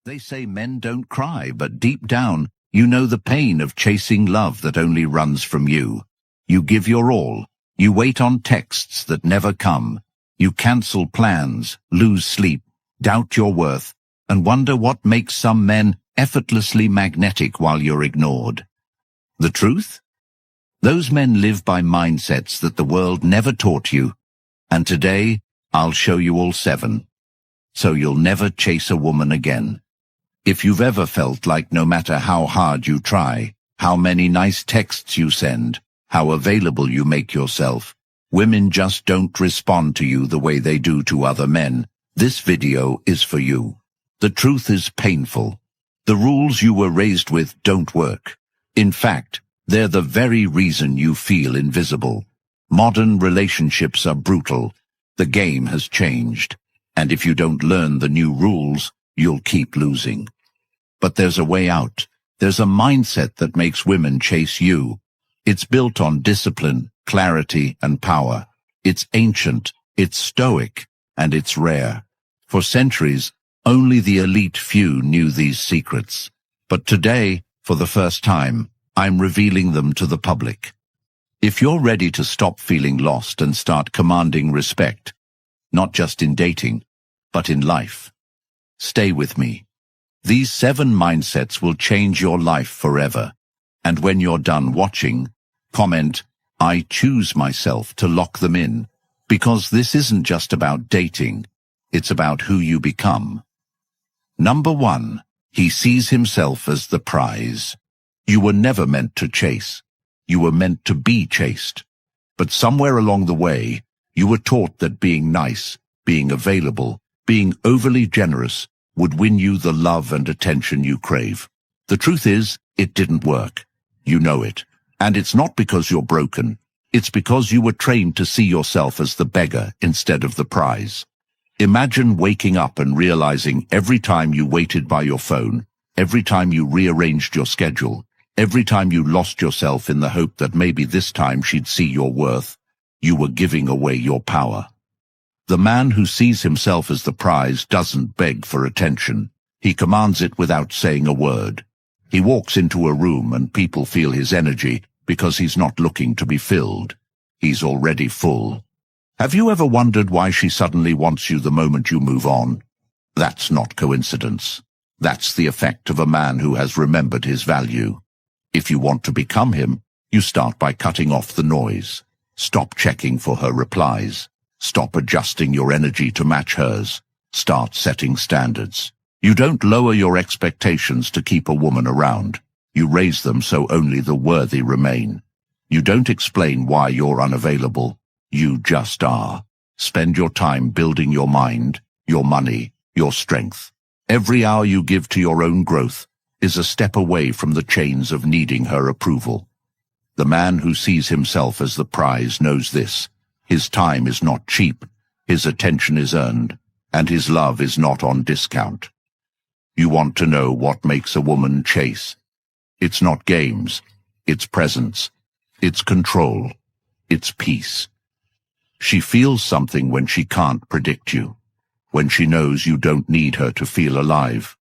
They say men don't cry, but deep down, you know the pain of chasing love that only runs from you. You give your all. You wait on texts that never come. You cancel plans, lose sleep, doubt your worth, and wonder what makes some men effortlessly magnetic while you're ignored. The truth? Those men live by mindsets that the world never taught you, and today I'll show you all 7, so you'll never chase a woman again. If you've ever felt like no matter how hard you try, how many nice texts you send, how available you make yourself, women just don't respond to you the way they do to other men, this video is for you. The truth is painful. The rules you were raised with don't work. In fact, they're the very reason you feel invisible. Modern relationships are brutal. The game has changed. And if you don't learn the new rules, you'll keep losing. But there's a way out. There's a mindset that makes women chase you. It's built on discipline, clarity, and power. It's ancient, it's stoic, and it's rare. For centuries, only the elite few knew these secrets. But today, for the first time, I'm revealing them to the public. If you're ready to stop feeling lost and start commanding respect, not just in dating, but in life, stay with me. These 7 mindsets will change your life forever. And when you're done watching, comment, "I choose myself," to lock them in. Because this isn't just about dating, it's about who you become. Number 1, he sees himself as the prize. You were never meant to chase. You were meant to be chased. But somewhere along the way, you were taught that being nice, being available, being overly generous would win you the love and attention you crave. The truth is, it didn't work. You know it. And it's not because you're broken. It's because you were trained to see yourself as the beggar instead of the prize. Imagine waking up and realizing every time you waited by your phone, every time you rearranged your schedule, every time you lost yourself in the hope that maybe this time she'd see your worth, you were giving away your power. The man who sees himself as the prize doesn't beg for attention. He commands it without saying a word. He walks into a room and people feel his energy because he's not looking to be filled. He's already full. Have you ever wondered why she suddenly wants you the moment you move on? That's not coincidence. That's the effect of a man who has remembered his value. If you want to become him, you start by cutting off the noise. Stop checking for her replies. Stop adjusting your energy to match hers. Start setting standards. You don't lower your expectations to keep a woman around. You raise them so only the worthy remain. You don't explain why you're unavailable. You just are. Spend your time building your mind, your money, your strength. Every hour you give to your own growth is a step away from the chains of needing her approval. The man who sees himself as the prize knows this. His time is not cheap, his attention is earned, and his love is not on discount. You want to know what makes a woman chase? It's not games, it's presence, it's control, it's peace. She feels something when she can't predict you, when she knows you don't need her to feel alive,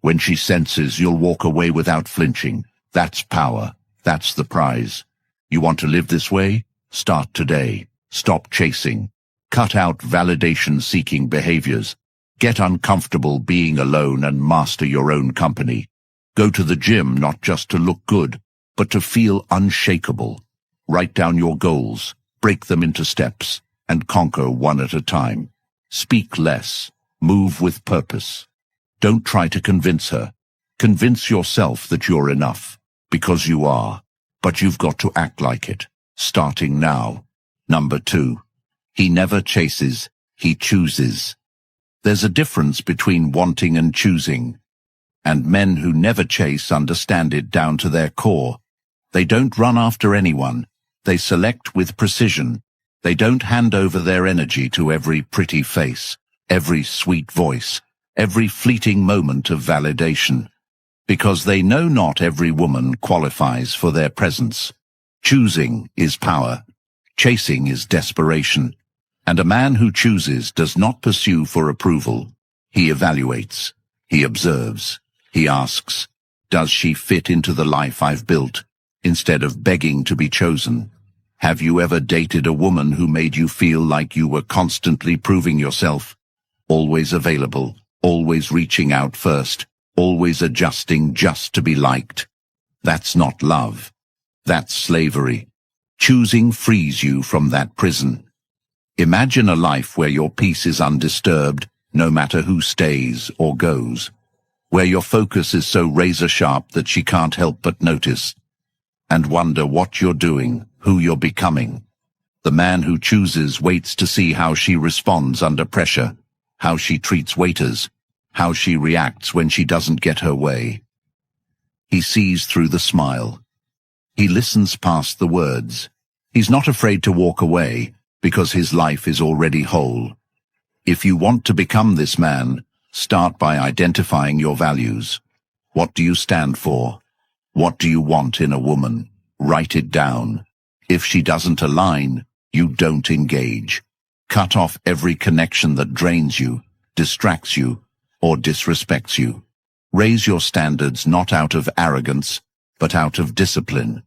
when she senses you'll walk away without flinching. That's power, that's the prize. You want to live this way? Start today. Stop chasing. Cut out validation-seeking behaviors. Get uncomfortable being alone and master your own company. Go to the gym not just to look good, but to feel unshakable. Write down your goals, break them into steps, and conquer one at a time. Speak less. Move with purpose. Don't try to convince her. Convince yourself that you're enough, because you are. But you've got to act like it, starting now. Number 2. He never chases, he chooses. There's a difference between wanting and choosing. And men who never chase understand it down to their core. They don't run after anyone. They select with precision. They don't hand over their energy to every pretty face, every sweet voice, every fleeting moment of validation. Because they know not every woman qualifies for their presence. Choosing is power. Chasing is desperation. And a man who chooses does not pursue for approval. He evaluates. He observes. He asks, does she fit into the life I've built, instead of begging to be chosen? Have you ever dated a woman who made you feel like you were constantly proving yourself? Always available, always reaching out first, always adjusting just to be liked. That's not love. That's slavery. Choosing frees you from that prison. Imagine a life where your peace is undisturbed, no matter who stays or goes. Where your focus is so razor-sharp that she can't help but notice and wonder what you're doing, who you're becoming. The man who chooses waits to see how she responds under pressure, how she treats waiters, how she reacts when she doesn't get her way. He sees through the smile. He listens past the words. He's not afraid to walk away because his life is already whole. If you want to become this man, start by identifying your values. What do you stand for? What do you want in a woman? Write it down. If she doesn't align, you don't engage. Cut off every connection that drains you, distracts you, or disrespects you. Raise your standards not out of arrogance, but out of discipline.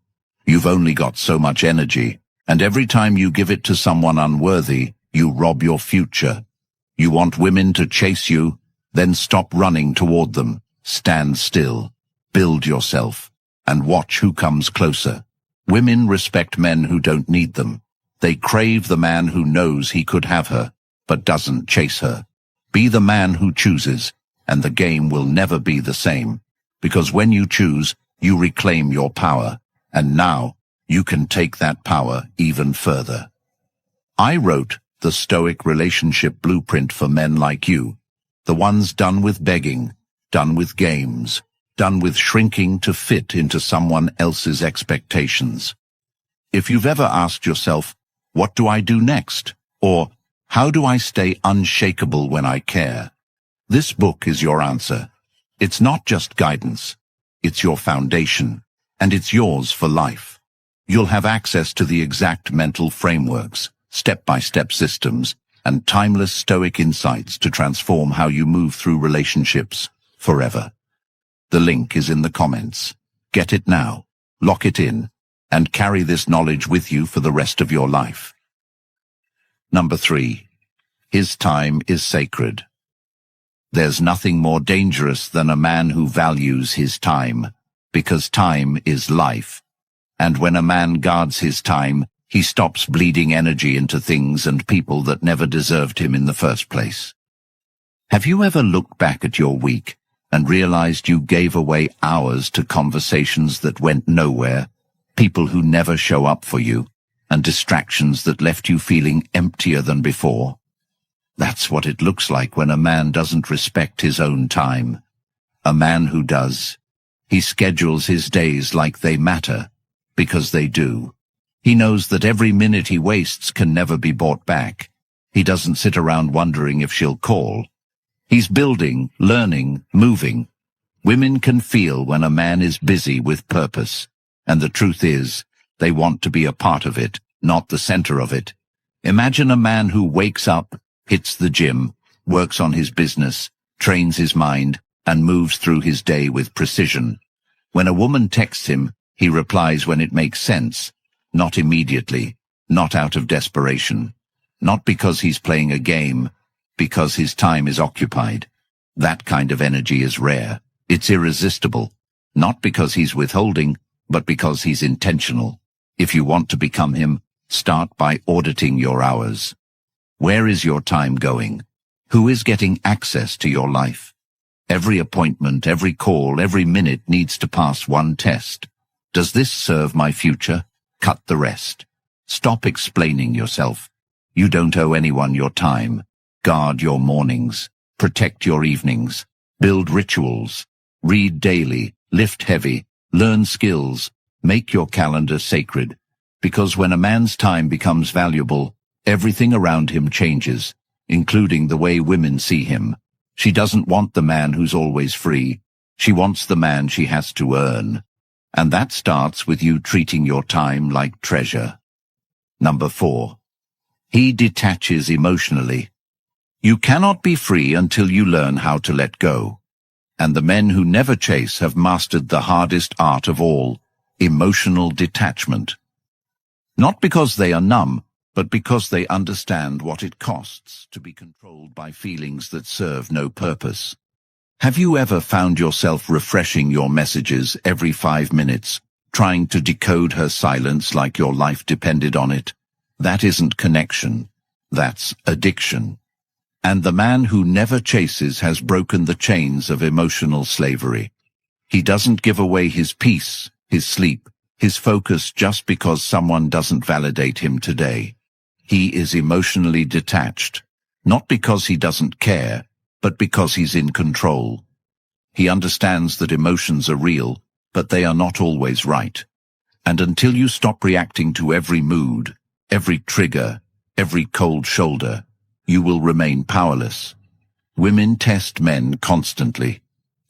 You've only got so much energy, and every time you give it to someone unworthy, you rob your future. You want women to chase you? Then stop running toward them. Stand still. Build yourself. And watch who comes closer. Women respect men who don't need them. They crave the man who knows he could have her, but doesn't chase her. Be the man who chooses, and the game will never be the same. Because when you choose, you reclaim your power. And now, you can take that power even further. I wrote the Stoic relationship blueprint for men like you. The ones done with begging, done with games, done with shrinking to fit into someone else's expectations. If you've ever asked yourself, what do I do next? Or, how do I stay unshakable when I care? This book is your answer. It's not just guidance. It's your foundation, and it's yours for life. You'll have access to the exact mental frameworks, step-by-step systems, and timeless Stoic insights to transform how you move through relationships forever. The link is in the comments. Get it now, lock it in, and carry this knowledge with you for the rest of your life. Number 3. His time is sacred. There's nothing more dangerous than a man who values his time, because time is life. And when a man guards his time, he stops bleeding energy into things and people that never deserved him in the first place. Have you ever looked back at your week and realized you gave away hours to conversations that went nowhere, people who never show up for you, and distractions that left you feeling emptier than before? That's what it looks like when a man doesn't respect his own time. A man who does. He schedules his days like they matter, because they do. He knows that every minute he wastes can never be bought back. He doesn't sit around wondering if she'll call. He's building, learning, moving. Women can feel when a man is busy with purpose, and the truth is, they want to be a part of it, not the center of it. Imagine a man who wakes up, hits the gym, works on his business, trains his mind, and moves through his day with precision. When a woman texts him, he replies when it makes sense, not immediately, not out of desperation, not because he's playing a game, because his time is occupied. That kind of energy is rare. It's irresistible, not because he's withholding, but because he's intentional. If you want to become him, start by auditing your hours. Where is your time going? Who is getting access to your life? Every appointment, every call, every minute needs to pass one test. Does this serve my future? Cut the rest. Stop explaining yourself. You don't owe anyone your time. Guard your mornings. Protect your evenings. Build rituals. Read daily. Lift heavy. Learn skills. Make your calendar sacred. Because when a man's time becomes valuable, everything around him changes, including the way women see him. She doesn't want the man who's always free. She wants the man she has to earn. And that starts with you treating your time like treasure. Number 4. He detaches emotionally. You cannot be free until you learn how to let go. And the men who never chase have mastered the hardest art of all, emotional detachment. Not because they are numb, but because they understand what it costs to be controlled by feelings that serve no purpose. Have you ever found yourself refreshing your messages every 5 minutes, trying to decode her silence like your life depended on it? That isn't connection. That's addiction. And the man who never chases has broken the chains of emotional slavery. He doesn't give away his peace, his sleep, his focus just because someone doesn't validate him today. He is emotionally detached, not because he doesn't care, but because he's in control. He understands that emotions are real, but they are not always right. And until you stop reacting to every mood, every trigger, every cold shoulder, you will remain powerless. Women test men constantly.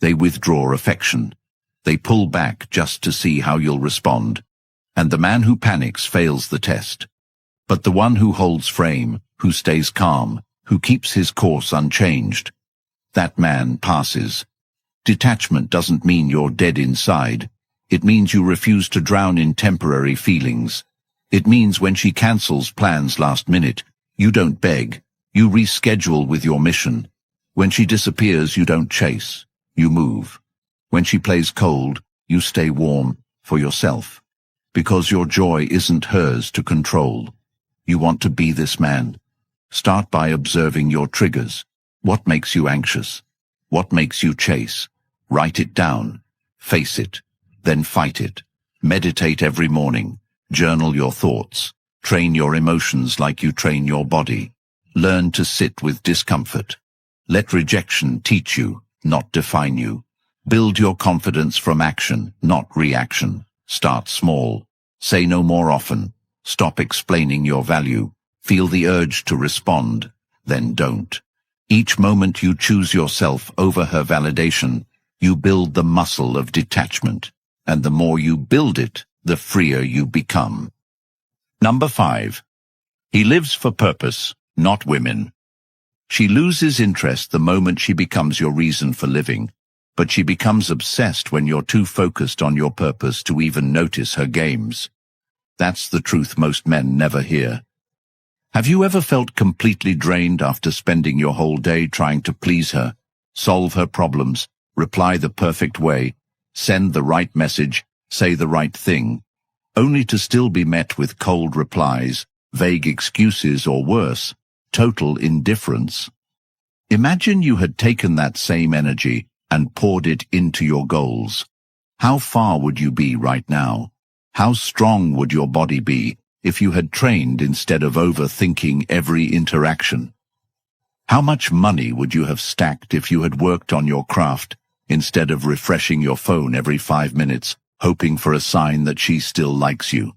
They withdraw affection. They pull back just to see how you'll respond. And the man who panics fails the test. But the one who holds frame, who stays calm, who keeps his course unchanged, that man passes. Detachment doesn't mean you're dead inside. It means you refuse to drown in temporary feelings. It means when she cancels plans last minute, you don't beg. You reschedule with your mission. When she disappears, you don't chase. You move. When she plays cold, you stay warm for yourself. Because your joy isn't hers to control. You want to be this man. Start by observing your triggers. What makes you anxious? What makes you chase? Write it down. Face it. Then fight it. Meditate every morning. Journal your thoughts. Train your emotions like you train your body. Learn to sit with discomfort. Let rejection teach you, not define you. Build your confidence from action, not reaction. Start small. Say no more often. Stop explaining your value. Feel the urge to respond, then don't. Each moment you choose yourself over her validation, you build the muscle of detachment. And the more you build it, the freer you become. Number 5. He lives for purpose, not women. She loses interest the moment she becomes your reason for living, but she becomes obsessed when you're too focused on your purpose to even notice her games. That's the truth most men never hear. Have you ever felt completely drained after spending your whole day trying to please her, solve her problems, reply the perfect way, send the right message, say the right thing, only to still be met with cold replies, vague excuses, or worse, total indifference? Imagine you had taken that same energy and poured it into your goals. How far would you be right now? How strong would your body be if you had trained instead of overthinking every interaction? How much money would you have stacked if you had worked on your craft instead of refreshing your phone every 5 minutes, hoping for a sign that she still likes you?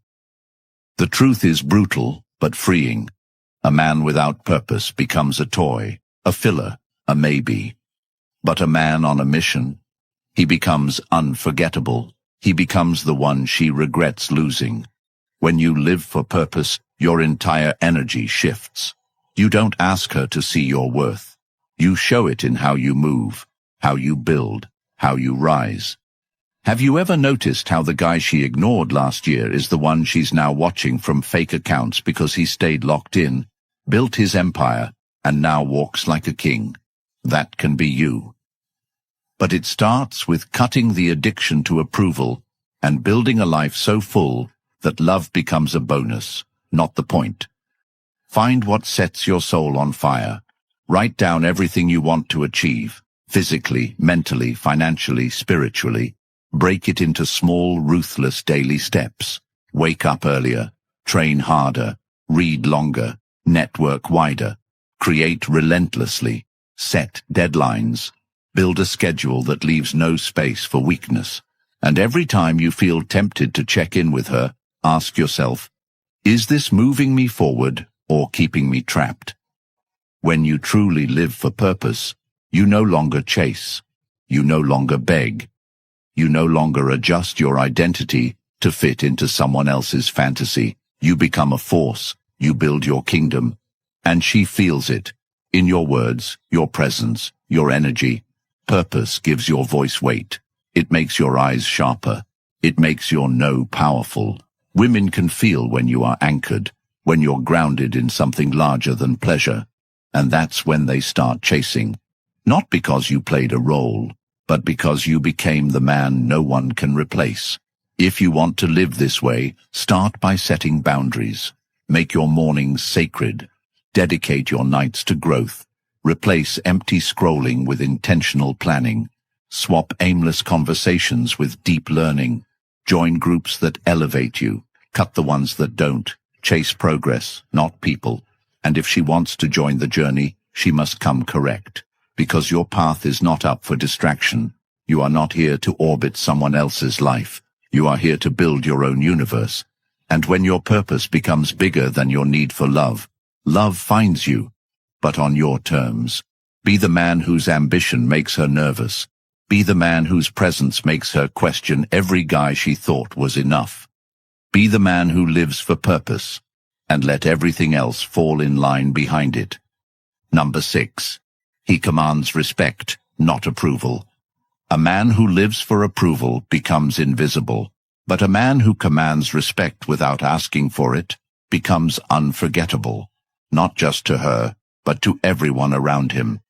The truth is brutal, but freeing. A man without purpose becomes a toy, a filler, a maybe. But a man on a mission, he becomes unforgettable. He becomes the one she regrets losing. When you live for purpose, your entire energy shifts. You don't ask her to see your worth. You show it in how you move, how you build, how you rise. Have you ever noticed how the guy she ignored last year is the one she's now watching from fake accounts because he stayed locked in, built his empire, and now walks like a king? That can be you. But it starts with cutting the addiction to approval and building a life so full that love becomes a bonus, not the point. Find what sets your soul on fire. Write down everything you want to achieve, physically, mentally, financially, spiritually. Break it into small, ruthless daily steps. Wake up earlier, train harder, read longer, network wider, create relentlessly, set deadlines, build a schedule that leaves no space for weakness. And every time you feel tempted to check in with her, ask yourself, is this moving me forward or keeping me trapped? When you truly live for purpose, you no longer chase, you no longer beg, you no longer adjust your identity to fit into someone else's fantasy. You become a force, you build your kingdom, and she feels it, in your words, your presence, your energy, Purpose gives your voice weight. It makes your eyes sharper. It makes your no powerful. Women can feel when you are anchored, when you're grounded in something larger than pleasure. And that's when they start chasing. Not because you played a role, but because you became the man no one can replace. If you want to live this way, start by setting boundaries. Make your mornings sacred. Dedicate your nights to growth. Replace empty scrolling with intentional planning. Swap aimless conversations with deep learning. Join groups that elevate you. Cut the ones that don't. Chase progress, not people. And if she wants to join the journey, she must come correct. Because your path is not up for distraction. You are not here to orbit someone else's life. You are here to build your own universe. And when your purpose becomes bigger than your need for love, love finds you, but on your terms. Be the man whose ambition makes her nervous. Be the man whose presence makes her question every guy she thought was enough. Be the man who lives for purpose, and let everything else fall in line behind it. Number 6. He commands respect, not approval. A man who lives for approval becomes invisible, but a man who commands respect without asking for it becomes unforgettable, not just to her, but to everyone around him.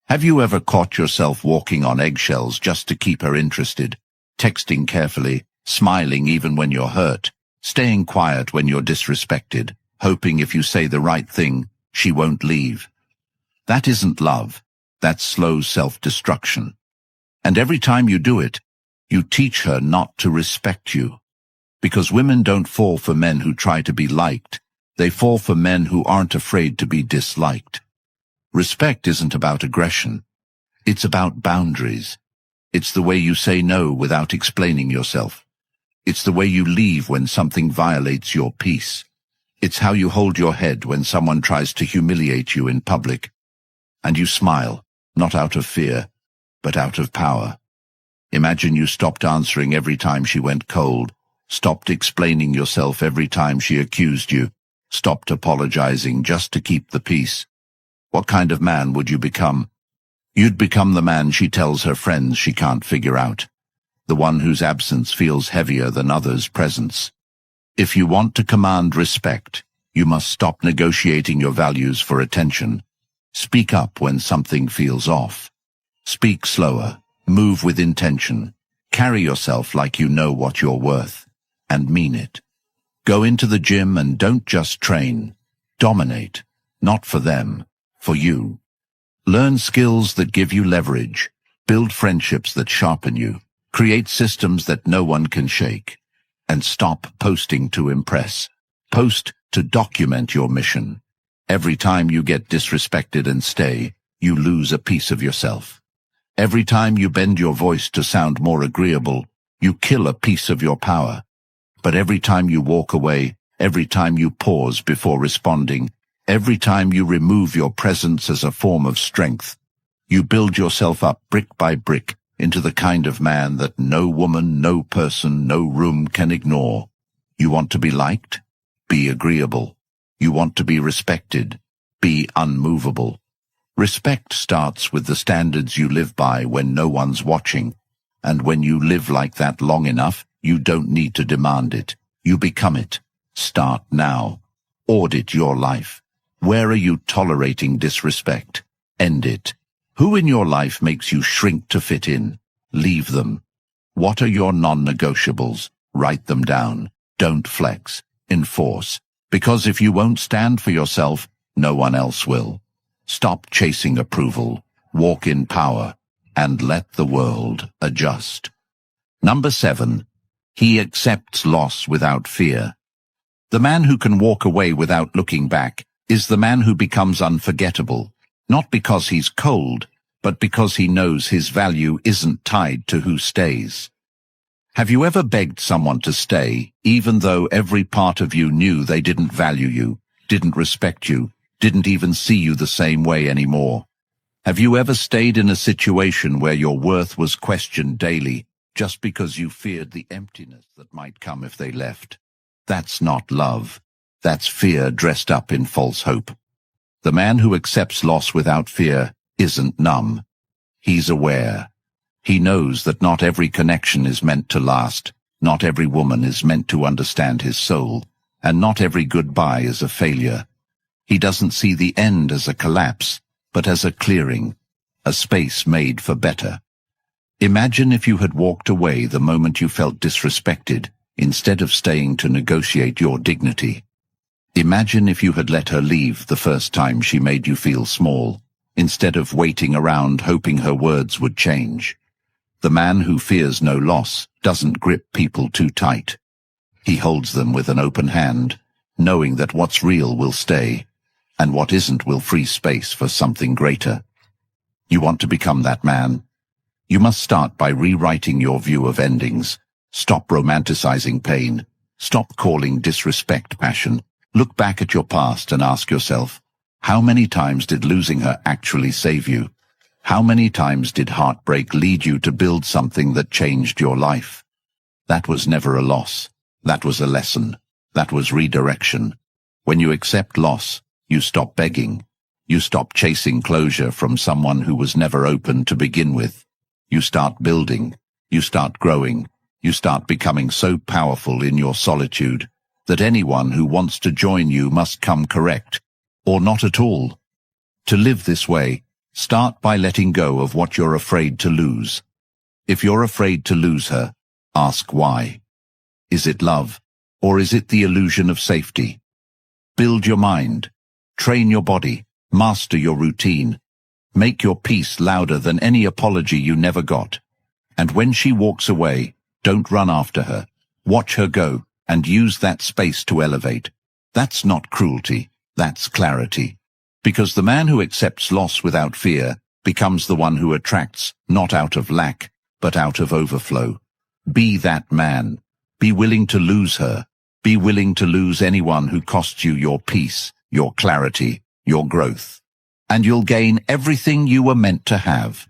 Have you ever caught yourself walking on eggshells just to keep her interested, texting carefully, smiling even when you're hurt, staying quiet when you're disrespected, hoping if you say the right thing, she won't leave? That isn't love. That's slow self-destruction. And every time you do it, you teach her not to respect you. Because women don't fall for men who try to be liked. They fall for men who aren't afraid to be disliked. Respect isn't about aggression. It's about boundaries. It's the way you say no without explaining yourself. It's the way you leave when something violates your peace. It's how you hold your head when someone tries to humiliate you in public. And you smile, not out of fear, but out of power. Imagine you stopped answering every time she went cold, stopped explaining yourself every time she accused you, stopped apologizing just to keep the peace. What kind of man would you become? You'd become the man she tells her friends she can't figure out, the one whose absence feels heavier than others' presence. If you want to command respect, you must stop negotiating your values for attention. Speak up when something feels off. Speak slower, move with intention, carry yourself like you know what you're worth, and mean it. Go into the gym and don't just train. Dominate, not for them, for you. Learn skills that give you leverage, build friendships that sharpen you, create systems that no one can shake, and stop posting to impress. Post to document your mission. Every time you get disrespected and stay, you lose a piece of yourself. Every time you bend your voice to sound more agreeable, you kill a piece of your power. But every time you walk away, every time you pause before responding, every time you remove your presence as a form of strength, you build yourself up brick by brick into the kind of man that no woman, no person, no room can ignore. You want to be liked? Be agreeable. You want to be respected? Be unmovable. Respect starts with the standards you live by when no one's watching. And when you live like that long enough, you don't need to demand it. You become it. Start now. Audit your life. Where are you tolerating disrespect? End it. Who in your life makes you shrink to fit in? Leave them. What are your non-negotiables? Write them down. Don't flex. Enforce. Because if you won't stand for yourself, no one else will. Stop chasing approval. Walk in power. And let the world adjust. Number 7. He accepts loss without fear. The man who can walk away without looking back is the man who becomes unforgettable, not because he's cold, but because he knows his value isn't tied to who stays. Have you ever begged someone to stay, even though every part of you knew they didn't value you, didn't respect you, didn't even see you the same way anymore? Have you ever stayed in a situation where your worth was questioned daily, just because you feared the emptiness that might come if they left? That's not love. That's fear dressed up in false hope. The man who accepts loss without fear isn't numb. He's aware. He knows that not every connection is meant to last, not every woman is meant to understand his soul, and not every goodbye is a failure. He doesn't see the end as a collapse, but as a clearing, a space made for better. Imagine if you had walked away the moment you felt disrespected, instead of staying to negotiate your dignity. Imagine if you had let her leave the first time she made you feel small, instead of waiting around hoping her words would change. The man who fears no loss doesn't grip people too tight. He holds them with an open hand, knowing that what's real will stay, and what isn't will free space for something greater. You want to become that man? You must start by rewriting your view of endings. Stop romanticizing pain. Stop calling disrespect passion. Look back at your past and ask yourself, how many times did losing her actually save you? How many times did heartbreak lead you to build something that changed your life? That was never a loss. That was a lesson. That was redirection. When you accept loss, you stop begging. You stop chasing closure from someone who was never open to begin with. You start building. You start growing. You start becoming so powerful in your solitude that anyone who wants to join you must come correct, or not at all. To live this way, start by letting go of what you're afraid to lose. If you're afraid to lose her, ask why. Is it love, or is it the illusion of safety? Build your mind. Train your body. Master your routine. Make your peace louder than any apology you never got. And when she walks away, don't run after her. Watch her go, and use that space to elevate. That's not cruelty, that's clarity. Because the man who accepts loss without fear becomes the one who attracts, not out of lack, but out of overflow. Be that man. Be willing to lose her. Be willing to lose anyone who costs you your peace, your clarity, your growth. And you'll gain everything you were meant to have.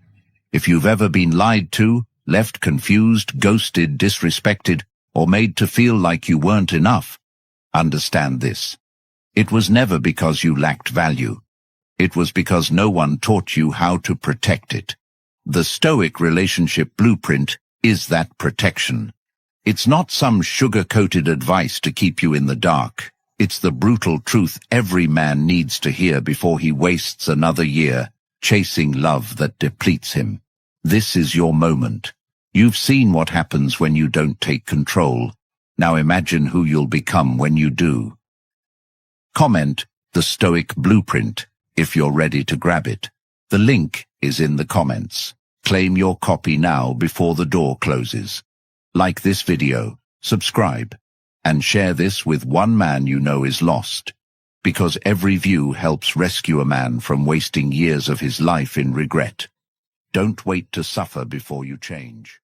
If you've ever been lied to, left confused, ghosted, disrespected, or made to feel like you weren't enough, understand this. It was never because you lacked value. It was because no one taught you how to protect it. The Stoic relationship blueprint is that protection. It's not some sugar-coated advice to keep you in the dark. It's the brutal truth every man needs to hear before he wastes another year chasing love that depletes him. This is your moment. You've seen what happens when you don't take control. Now imagine who you'll become when you do. Comment the Stoic Blueprint if you're ready to grab it. The link is in the comments. Claim your copy now before the door closes. Like this video, subscribe, and share this with one man you know is lost. Because every view helps rescue a man from wasting years of his life in regret. Don't wait to suffer before you change.